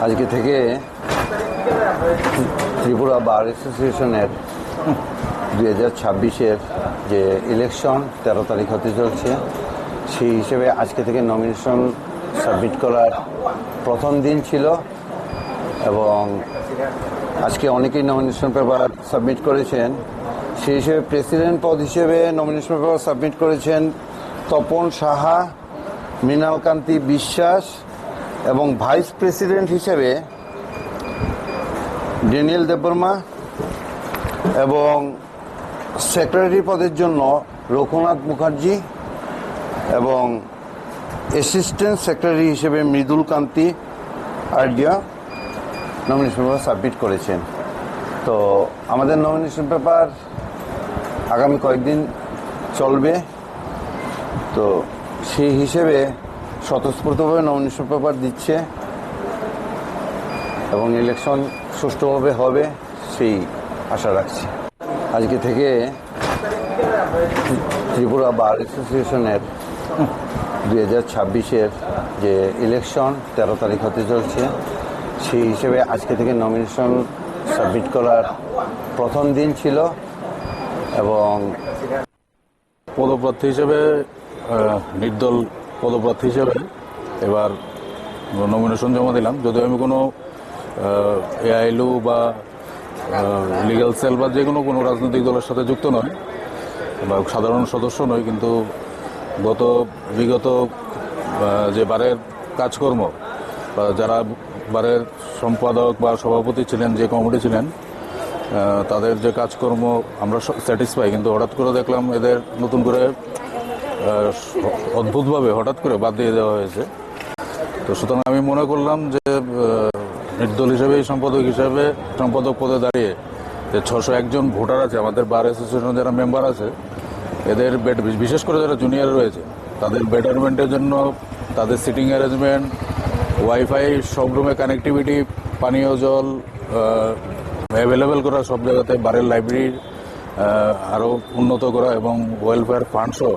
আজকে থেকে ত্রিপুরা বার অ্যাসোসিয়েশনের 2026-এর যে ইলেকশন 13 তারিখ হতে চলছে, সেই হিসেবে আজকে থেকে নমিনেশন সাবমিট করার প্রথম দিন ছিল এবং আজকে অনেকেই নমিনেশন পেপার সাবমিট করেছেন। সেই হিসেবে প্রেসিডেন্ট পদ হিসেবে নমিনেশন পেপার সাবমিট করেছেন তপন সাহা, মৃণালকান্তি বিশ্বাস এবং ভাইস প্রেসিডেন্ট হিসেবে ড্যানিয়েল দেববর্মা এবং সেক্রেটারি পদের জন্য রঘুনাথ মুখার্জি এবং অ্যাসিস্ট্যান্ট সেক্রেটারি হিসেবে মৃদুল কান্তি আর্ডিয়া নমিনেশন পেপার সাবমিট করেছেন। তো আমাদের নমিনেশন পেপার আগামী কয়েকদিন চলবে। তো সেই হিসেবে স্বতঃস্ফূর্তভাবে নমিনেশন পেপার দিচ্ছে এবং ইলেকশন সুষ্ঠুভাবে হবে সেই আশা রাখছি। আজকে থেকে ত্রিপুরা বার অ্যাসোসিয়েশনের 2026-এর যে ইলেকশন 13 তারিখ হতে চলছে, সেই হিসেবে আজকে থেকে নমিনেশন সাবমিট করার প্রথম দিন ছিল এবং পদপ্রার্থী হিসেবে নির্দল পদপ্রার্থী হিসেবে এবার নমিনেশন জমা দিলাম। যদিও আমি কোনো এআইএলু বা লিগ্যাল সেল বা যে কোনো রাজনৈতিক দলের সাথে যুক্ত নয় বা সাধারণ সদস্য নয়, কিন্তু বিগত যে বারের কাজকর্ম বা যারা বারের সম্পাদক বা সভাপতি ছিলেন, যে কমিটি ছিলেন, তাদের যে কাজকর্ম আমরা স্যাটিসফাই, কিন্তু হঠাৎ করে দেখলাম এদের নতুন করে অদ্ভুতভাবে হঠাৎ করে বাদ দিয়ে দেওয়া হয়েছে। তো সুতরাং আমি মনে করলাম যে নির্দল হিসেবে সম্পাদক পদে দাঁড়িয়ে যে 601 জন ভোটার আছে আমাদের বার অ্যাসোসিয়েশনের যারা মেম্বার আছে, এদের বিশেষ করে যারা জুনিয়র রয়েছে তাদের বেটারমেন্টের জন্য তাদের সিটিং অ্যারেঞ্জমেন্ট, ওয়াইফাই, সব রুমে কানেক্টিভিটি, পানীয় জল অ্যাভেলেবেল করা সব জায়গাতে, বারের লাইব্রেরি আরও উন্নত করা এবং ওয়েলফেয়ার ফান্ডসহ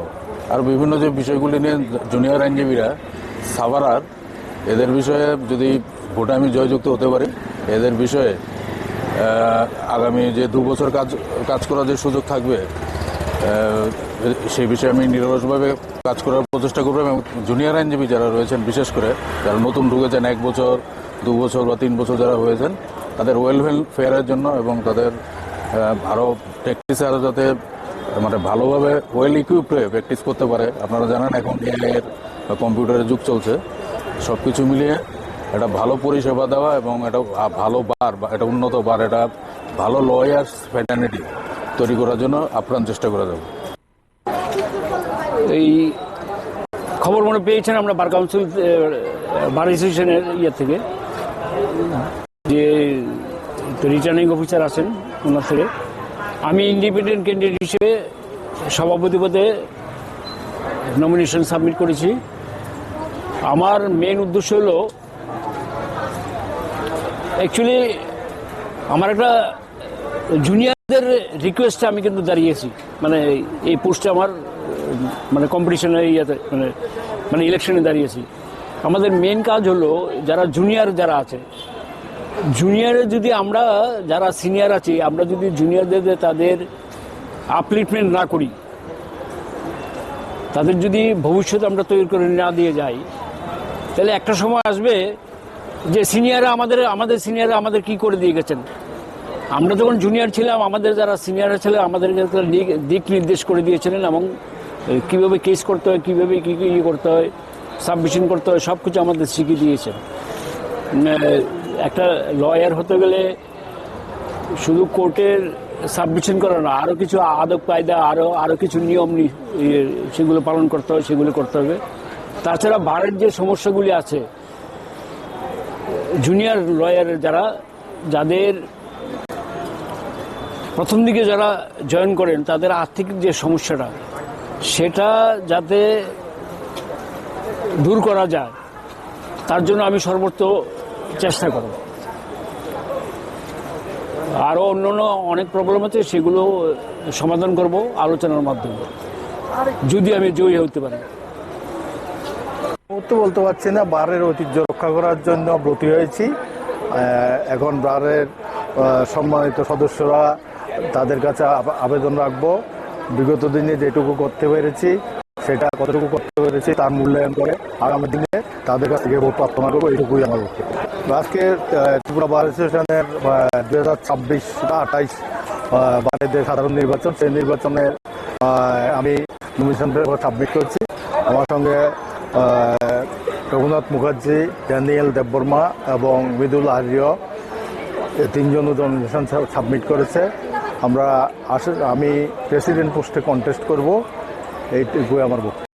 আর বিভিন্ন যে বিষয়গুলি নিয়ে জুনিয়র আইনজীবীরা সাভারার, এদের বিষয়ে যদি ভোটে আমি জয়যুক্ত হতে পারি, এদের বিষয়ে আগামী যে 2 বছর কাজ করার যে সুযোগ থাকবে, সেই বিষয়ে আমি নিরলসভাবে কাজ করার প্রচেষ্টা করবো এবং জুনিয়র আইনজীবী যারা রয়েছেন, বিশেষ করে যারা নতুন ঢুকেছেন 1 বছর 2 বছর বা 3 বছর যারা হয়েছেন, তাদের ওয়েলফেয়ারের জন্য এবং তাদের আরও প্র্যাকটিসে আরও যাতে মানে ভালোভাবে ওয়েল ইকুইপড হয়ে প্র্যাকটিস করতে পারে। আপনারা জানেন এখন এআইয়ের কম্পিউটারের যুগ চলছে, সব কিছু মিলিয়ে একটা ভালো পরিষেবা দেওয়া এবং এটা ভালো বার, এটা উন্নত বার, এটা ভালো লয়ার্স ফ্যাটার্নিটি তৈরি করার জন্য আপ্রাণ চেষ্টা করা যাবে। এই খবর মনে পেয়েছেন আমরা বার কাউন্সিল বার অ্যাসোসিয়েশনের থেকে যে রিটার্নিং অফিসার আছেন ওনার থেকে আমি ইন্ডিপেন্ডেন্ট ক্যান্ডিডেট হিসেবে সভাপতি পদে নমিনেশন সাবমিট করেছি। আমার মেন উদ্দেশ্য হলো অ্যাকচুয়ালি আমার একটা জুনিয়রদের রিকোয়েস্টে আমি কিন্তু দাঁড়িয়েছি, মানে এই পোস্টে আমার মানে কম্পিটিশনের মানে ইলেকশনে দাঁড়িয়েছি। আমাদের মেন কাজ হলো যারা জুনিয়র যারা আছে, জুনিয়রে যদি আমরা যারা সিনিয়র আছি, আমরা যদি জুনিয়রদের তাদের আপলিফমেন্ট না করি, তাদের যদি ভবিষ্যৎ আমরা তৈরি করে না দিয়ে যাই, তাহলে একটা সময় আসবে যে সিনিয়ররা আমাদের সিনিয়ররা আমাদের কি করে দিয়ে গেছেন। আমরা যখন জুনিয়র ছিলাম, আমাদের যারা সিনিয়ররা ছিলেন আমাদেরকে দিক নির্দেশ করে দিয়েছিলেন এবং কীভাবে কেস করতে হয়, কীভাবে কী কী করতে হয়, সাবমিশন করতে হয়, সব কিছু আমাদের শিখিয়ে দিয়েছেন। একটা লয়ার হতে গেলে শুধু কোর্টের সাবমিশন করা না, আরও কিছু আদব কায়দা, আরও কিছু নিয়ম সেগুলো পালন করতে হয়, সেগুলো করতে হবে। তাছাড়া বারের যে সমস্যাগুলি আছে, জুনিয়র লয়ার যাদের প্রথম দিকে যারা জয়েন করেন, তাদের আর্থিক যে সমস্যাটা, সেটা যাতে দূর করা যায়, তার জন্য আমি সর্বোচ্চ চেষ্টা করব। আরও অন্যান্য অনেক প্রবলেম আছে, সেগুলো সমাধান করব আলোচনার মাধ্যমে, যদি আমি জয়ী হতে পারি। তো বলতে পারছি না, বারের ঐতিহ্য রক্ষা করার জন্য ব্রতী হয়েছি। এখন বারের সম্মানিত সদস্যরা, তাদের কাছে আবেদন রাখবো বিগত দিনে যেটুকু করতে পেরেছি সেটা কতটুকু করতে পেরেছি তার মূল্যায়ন করে আগামী দিনে তাদের কাছ থেকে ভোট প্রার্থনা করবো, এইটুকুই আমার বক্তব্য। আজকে ত্রিপুরা বার অ্যাসোসিয়েশনের 2026-28 বারের যে সাধারণ নির্বাচন, সেই নির্বাচনে আমি নমিনেশন পেপার সাবমিট করছি। আমার সঙ্গে রঘুনাথ মুখার্জি, ড্যানিয়েল দেববর্মা এবং মৃদুল আর্য, তিনজন নমিনেশন সাবমিট করেছে। আমি প্রেসিডেন্ট পোস্টে কন্টেস্ট করব, এইটুকুই আমার বক্তব্য।